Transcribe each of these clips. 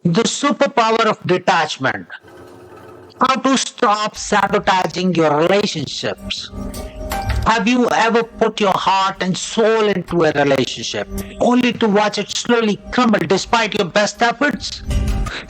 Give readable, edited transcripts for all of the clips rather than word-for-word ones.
The superpower of detachment. How to stop sabotaging your relationships. Have you ever put your heart and soul into a relationship only to watch it slowly crumble despite your best efforts?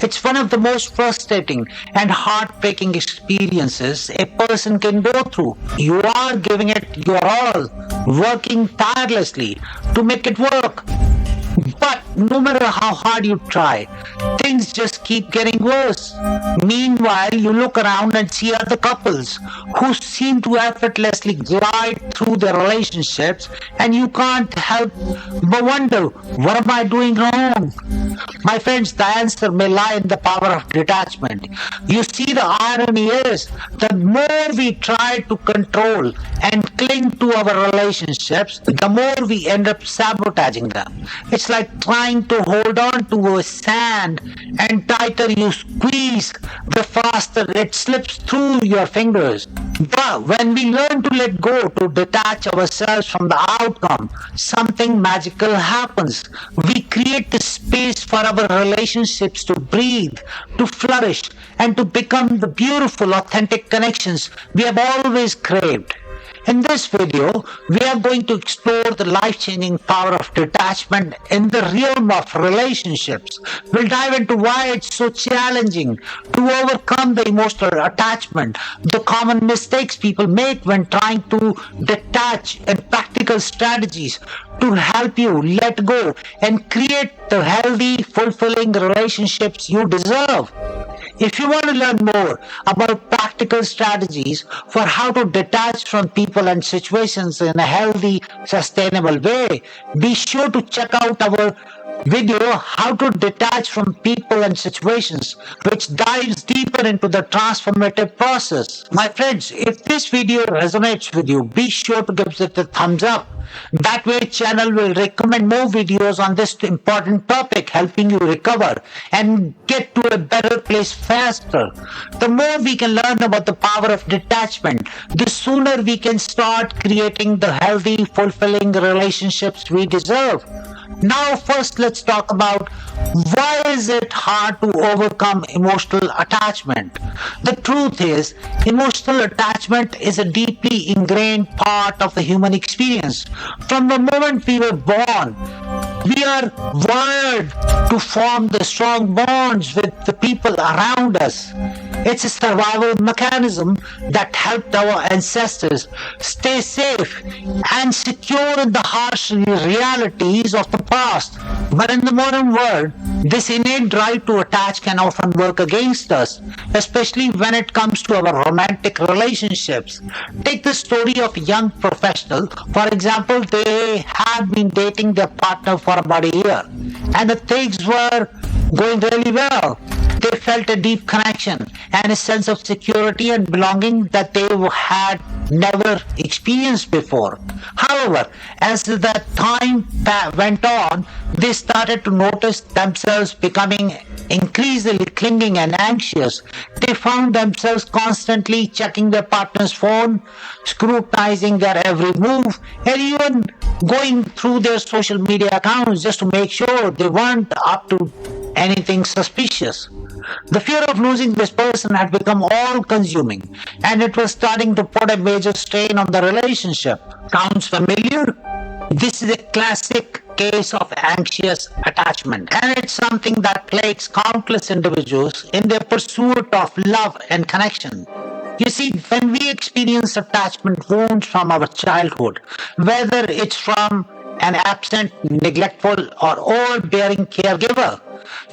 It's one of the most frustrating and heartbreaking experiences a person can go through. You are giving it your all, working tirelessly to make it work. But no matter how hard you try, things just keep getting worse. Meanwhile, you look around and see other couples who seem to effortlessly glide through their relationships, and you can't help but wonder, what am I doing wrong? My friends, the answer may lie in the power of detachment. You see, the irony is, the more we try to control and cling to our relationships, the more we end up sabotaging them. It's like trying to hold on to a sand, and tighter you squeeze, the faster it slips through your fingers. But when we learn to let go, to detach ourselves from the outcome, something magical happens. We create the space for our relationships to breathe, to flourish, and to become the beautiful, authentic connections we have always craved. In this video, we are going to explore the life-changing power of detachment in the realm of relationships. We'll dive into why it's so challenging to overcome the emotional attachment, the common mistakes people make when trying to detach, and practical strategies to help you let go and create the healthy, fulfilling relationships you deserve. If you want to learn more about practical strategies for how to detach from people and situations in a healthy, sustainable way, be sure to check out our video, How to Detach from People and Situations, which dives deeper into the transformative process. My friends, if this video resonates with you, be sure to give it a thumbs up. That way, channel will recommend more videos on this important topic, helping you recover and get to a better place faster. The more we can learn about the power of detachment, the sooner we can start creating the healthy, fulfilling relationships we deserve. Now, first, let's talk about why is it hard to overcome emotional attachment. The truth is, emotional attachment is a deeply ingrained part of the human experience. From the moment we were born, we are wired to form the strong bonds with the people around us. It's a survival mechanism that helped our ancestors stay safe and secure in the harsh realities of the past. But in the modern world, this innate drive to attach can often work against us, especially when it comes to our romantic relationships. Take the story of a young professional. For example, they had been dating their partner for about a year, and the things were going really well. They felt a deep connection and a sense of security and belonging that they had never experienced before. However, as the time went on, they started to notice themselves becoming increasingly clinging and anxious. They found themselves constantly checking their partner's phone, scrutinizing their every move, and even going through their social media accounts just to make sure they weren't up to anything suspicious. The fear of losing this person had become all consuming, and it was starting to put a major strain on the relationship. Sounds familiar? This is a classic case of anxious attachment, and it's something that plagues countless individuals in their pursuit of love and connection. You see, when we experience attachment wounds from our childhood, whether it's from an absent, neglectful, or overbearing caregiver,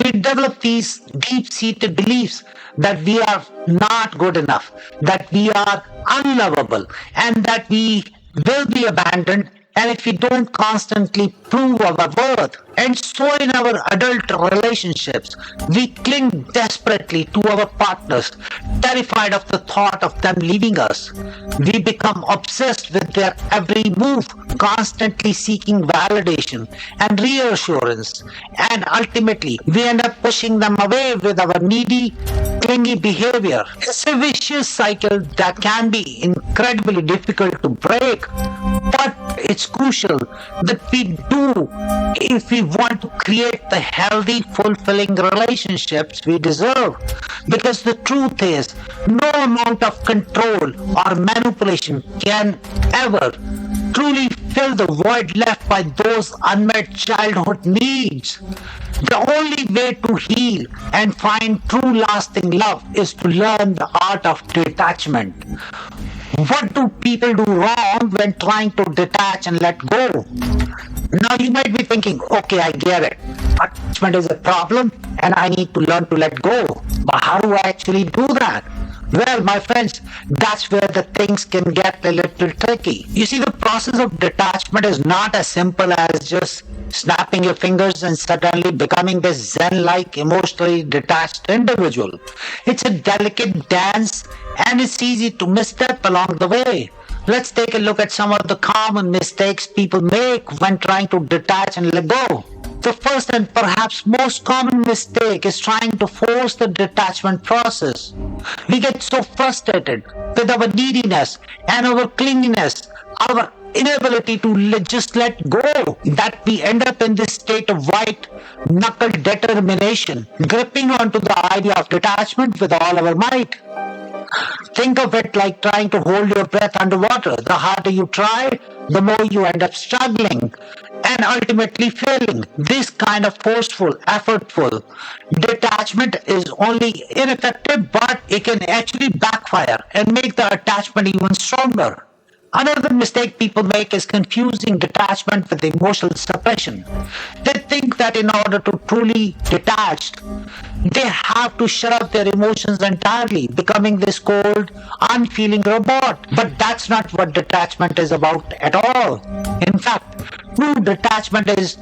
we develop these deep-seated beliefs that we are not good enough, that we are unlovable, and that we will be abandoned and if we don't constantly prove our worth. And so in our adult relationships, we cling desperately to our partners, terrified of the thought of them leaving us. We become obsessed with their every move, constantly seeking validation and reassurance. And ultimately, we end up pushing them away with our needy, clingy behavior. It's a vicious cycle that can be incredibly difficult to break, but it's crucial that we do if we want to create the healthy, fulfilling relationships we deserve. Because the truth is, no amount of control or manipulation can ever truly fill the void left by those unmet childhood needs. The only way to heal and find true lasting love is to learn the art of detachment. What do people do wrong when trying to detach and let go? Now you might be thinking, okay, I get it. Attachment is a problem and I need to learn to let go. But how do I actually do that? Well, my friends, that's where the things can get a little tricky. You see, the process of detachment is not as simple as just snapping your fingers and suddenly becoming this Zen-like, emotionally detached individual. It's a delicate dance and it's easy to misstep along the way. Let's take a look at some of the common mistakes people make when trying to detach and let go. The first and perhaps most common mistake is trying to force the detachment process. We get so frustrated with our neediness and our clinginess, our inability to just let go, that we end up in this state of white knuckle determination, gripping onto the idea of detachment with all our might. Think of it like trying to hold your breath underwater. The harder you try, the more you end up struggling and ultimately failing. This kind of forceful, effortful detachment is only ineffective, but it can actually backfire and make the attachment even stronger. Another mistake people make is confusing detachment with emotional suppression. They think that in order to truly detach, they have to shut up their emotions entirely, becoming this cold, unfeeling robot. But that's not what detachment is about at all. In fact, true detachment is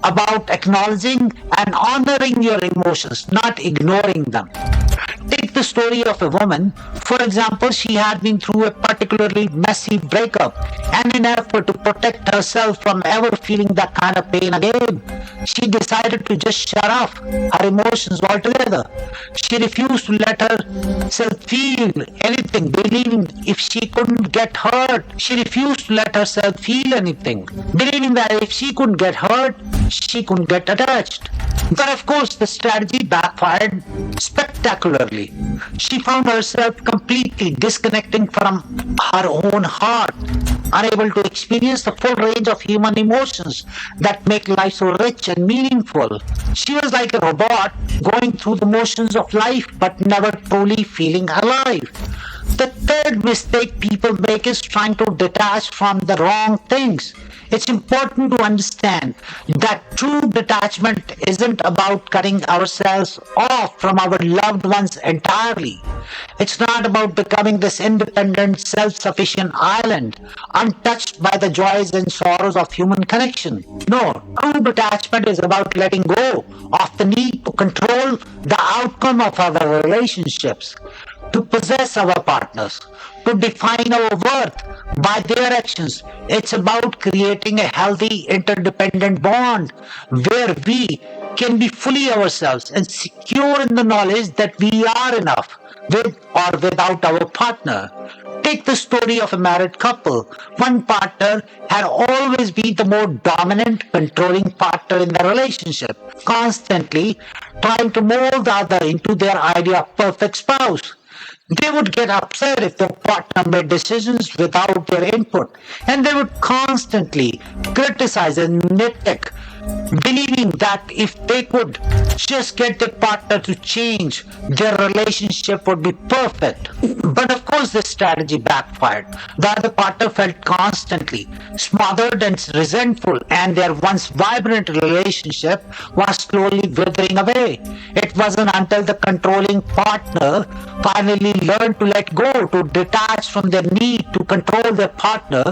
about acknowledging and honoring your emotions, not ignoring them. Take the story of a woman. For example, she had been through a particularly messy breakup, and in an effort to protect herself from ever feeling that kind of pain again, she decided to just shut off her emotions altogether. She refused to let herself feel anything, believing if she couldn't get hurt, she refused to let herself feel anything, believing that if she couldn't get hurt, she couldn't get attached. But of course, the strategy backfired spectacularly. She found herself completely disconnecting from her own heart, unable to experience the full range of human emotions that make life so rich and meaningful. She was like a robot going through the motions of life but never truly feeling alive. The third mistake people make is trying to detach from the wrong things. It's important to understand that true detachment isn't about cutting ourselves off from our loved ones entirely. It's not about becoming this independent, self-sufficient island, untouched by the joys and sorrows of human connection. No, true detachment is about letting go of the need to control the outcome of our relationships, to possess our partners, to define our worth by their actions. It's about creating a healthy interdependent bond where we can be fully ourselves and secure in the knowledge that we are enough with or without our partner. Take the story of a married couple. One partner had always been the more dominant, controlling partner in the relationship, constantly trying to mold the other into their idea of perfect spouse. They would get upset if their partner made decisions without their input, and they would constantly criticize and nitpick, believing that if they could just get their partner to change, their relationship would be perfect. But of course, this strategy backfired. The other partner felt constantly smothered and resentful, and their once vibrant relationship was slowly withering away. It wasn't until the controlling partner finally learned to let go, to detach from their need to control their partner,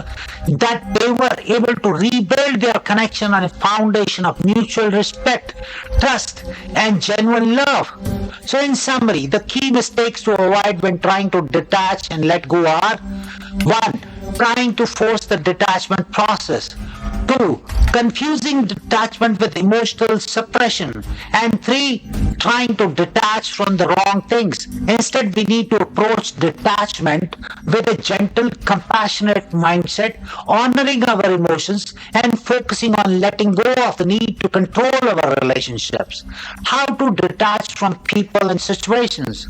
that they were able to rebuild their connection on a foundation of mutual respect, trust, and genuine love. So, in summary, the key mistakes to avoid when trying to detach and let go are: 1. Trying to force the detachment process. 2. Confusing detachment with emotional suppression. And 3. Trying to detach from the wrong things. Instead, we need to approach detachment with a gentle, compassionate mindset, honoring our emotions and focusing on letting go of the need to control our relationships. How to detach from people and situations.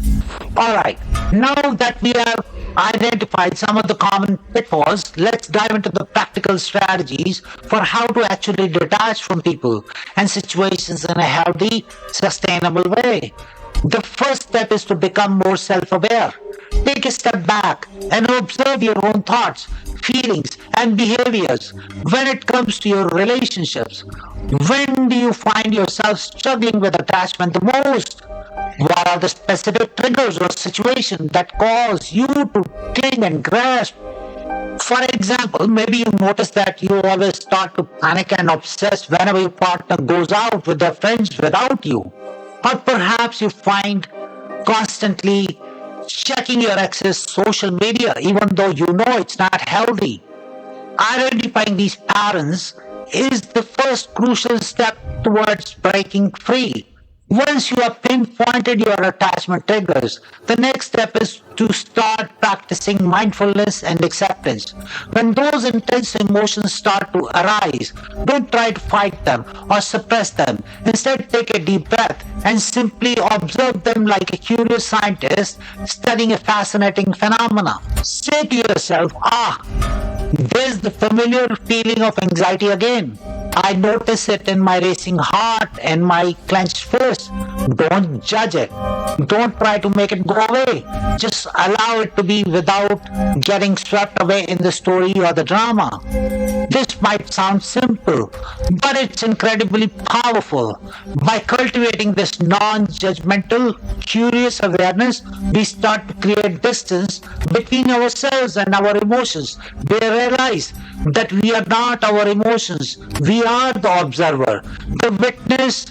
Alright, now that we have identified some of the common pitfalls, let's dive into the practical strategies for how to actually detach from people and situations in a healthy, sustainable way. The first step is to become more self aware. Take a step back and observe your own thoughts, feelings, and behaviors when it comes to your relationships. When do you find yourself struggling with attachment the most? What are the specific triggers or situations that cause you to cling and grasp? For example, maybe you notice that you always start to panic and obsess whenever your partner goes out with their friends without you. Or perhaps you find constantly checking your ex's social media even though you know it's not healthy. Identifying these patterns is the first crucial step towards breaking free. Once you have pinpointed your attachment triggers, the next step is to start practicing mindfulness and acceptance. When those intense emotions start to arise, don't try to fight them or suppress them. Instead, take a deep breath and simply observe them like a curious scientist studying a fascinating phenomena. Say to yourself, there's the familiar feeling of anxiety again. I notice it in my racing heart and my clenched fist. Don't judge it. Don't try to make it go away. Just allow it to be without getting swept away in the story or the drama. This might sound simple, but it's incredibly powerful. By cultivating this non-judgmental, curious awareness, we start to create distance between ourselves and our emotions. We realize that we are not our emotions. We are the observer, the witness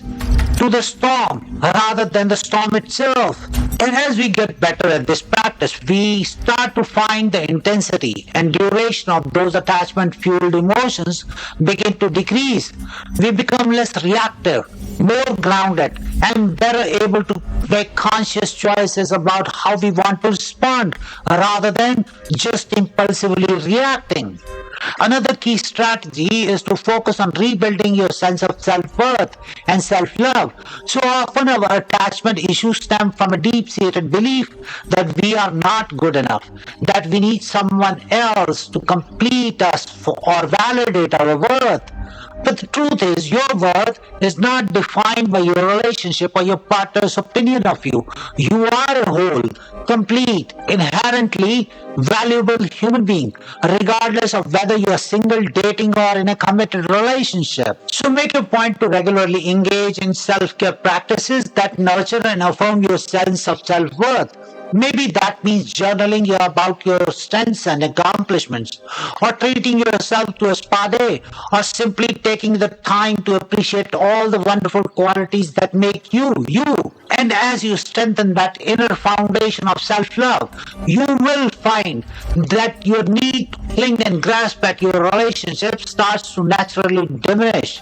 to the storm rather than the storm itself. And as we get better at this practice, we start to find the intensity and duration of those attachment fueled emotions begin to decrease. We become less reactive, more grounded, and better able to make conscious choices about how we want to respond rather than just impulsively reacting. Another key strategy is to focus on rebuilding your sense of self-worth and self-love. So often our attachment issues stem from a deep-seated belief that we are not good enough, that we need someone else to complete us or validate our worth. But the truth is, your worth is not defined by your relationship or your partner's opinion of you. You are a whole, complete, inherently valuable human being, regardless of whether you are single, dating, or in a committed relationship. So make a point to regularly engage in self-care practices that nurture and affirm your sense of self-worth. Maybe that means journaling about your strengths and accomplishments, or treating yourself to a spa day, or simply taking the time to appreciate all the wonderful qualities that make you, you. And as you strengthen that inner foundation of self-love, you will find that your need to cling and grasp at your relationship starts to naturally diminish.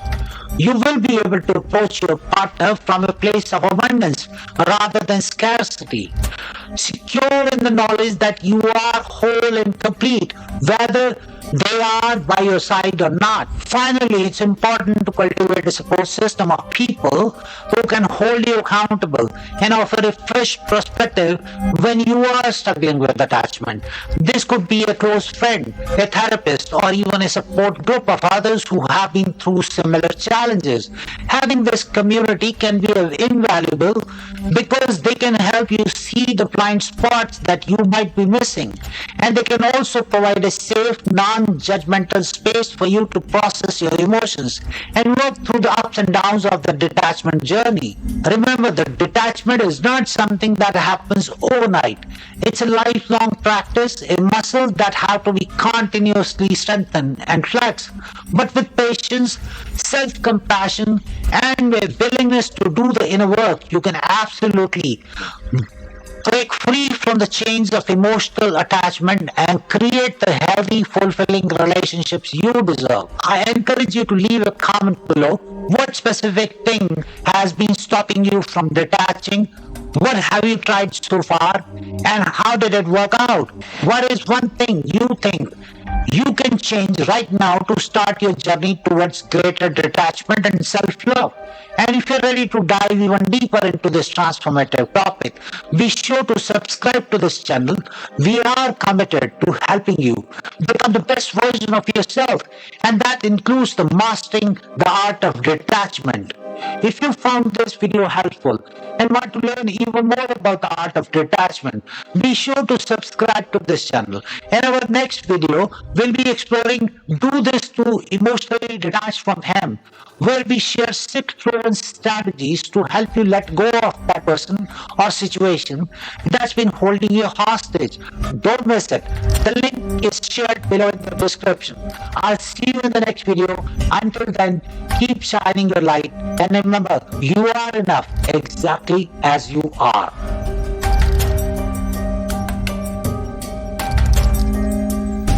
You will be able to approach your partner from a place of abundance rather than scarcity, secure in the knowledge that you are whole and complete, whether they are by your side or not. Finally, it's important to cultivate a support system of people who can hold you accountable and offer a fresh perspective when you are struggling with attachment. This could be a close friend, a therapist, or even a support group of others who have been through similar challenges. Having this community can be invaluable because they can help you see the blind spots that you might be missing, and they can also provide a safe, non-judgmental space for you to process your emotions and work through the ups and downs of the detachment journey. Remember that detachment is not something that happens overnight. It's a lifelong practice, a muscle that has to be continuously strengthened and flexed. But with patience, self-compassion, and a willingness to do the inner work, you can absolutely Break free from the chains of emotional attachment and create the healthy, fulfilling relationships you deserve. I encourage you to leave a comment below. What specific thing has been stopping you from detaching? What have you tried so far? And how did it work out? What is one thing you think you can change right now to start your journey towards greater detachment and self-love? And if you're ready to dive even deeper into this transformative topic, be sure to subscribe to this channel. We are committed to helping you become the best version of yourself, and that includes the mastering the art of detachment. If you found this video helpful and want to learn even more about the art of detachment, be sure to subscribe to this channel. In our next video, we'll be exploring Do This to Emotionally Detach from Him, where we share 6 proven strategies to help you let go of that person or situation that's been holding you hostage. Don't miss it. The link is shared below in the description. I'll see you in the next video. Until then, keep shining your light and remember, you are enough exactly as you are.